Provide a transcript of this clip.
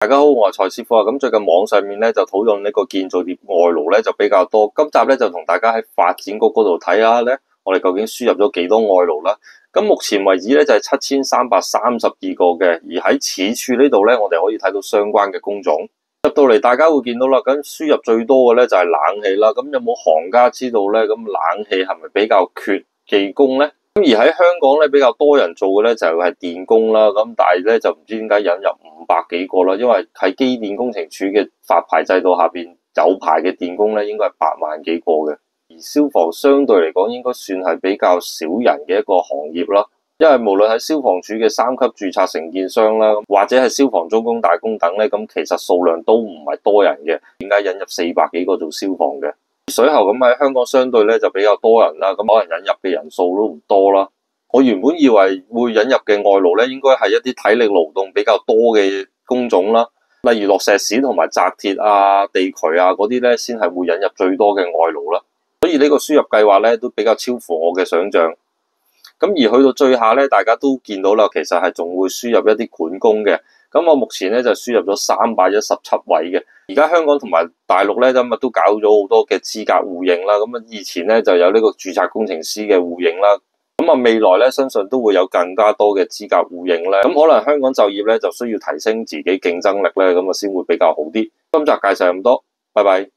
大家好，我係蔡師傅啊。咁最近網上面咧就討論呢個建造業外勞咧就比較多。今集咧就同大家喺發展局嗰度睇下咧，我哋究竟輸入咗幾多外勞啦？咁目前為止咧就係7332個嘅，而喺此處呢度咧，我哋可以睇到相關嘅工種。入到嚟，大家會見到啦。咁輸入最多嘅咧就係冷氣啦。咁有冇行家知道咧？咁冷氣係咪比較缺技工咧？咁而喺香港咧比較多人做嘅咧就係電工啦。咁但係咧就唔知點解引入500幾個啦，因為喺機電工程署嘅發牌制度下邊，有牌嘅電工咧應該係8萬幾個嘅。而消防相對嚟講應該算係比較少人嘅一個行業啦，因為無論喺消防署嘅3級註冊承建商啦，或者係消防中工、大工等咧，咁其實數量都唔係多人嘅。點解引入400幾個做消防嘅？水喉咁喺香港相對咧就比較多人啦，咁可能引入嘅人數都唔多啦。我原本以為會引入嘅外勞咧，應該係一啲體力勞動比較多嘅工種啦，例如落石屎同埋紮鐵啊、地渠啊嗰啲咧，先係會引入最多嘅外勞啦。所以呢個輸入計劃咧都比較超乎我嘅想象。咁而去到最下咧，大家都見到啦，其實係仲會輸入一啲管工嘅。咁我目前咧就輸入咗317位嘅。而家香港同埋大陸咧咁都搞咗好多嘅資格互認啦。咁以前咧就有呢個註冊工程師嘅互認啦。咁未來咧相信都會有更加多嘅資格互認咧。咁可能香港就業咧就需要提升自己競爭力咧，咁先會比較好啲。今集介紹咁多，拜拜。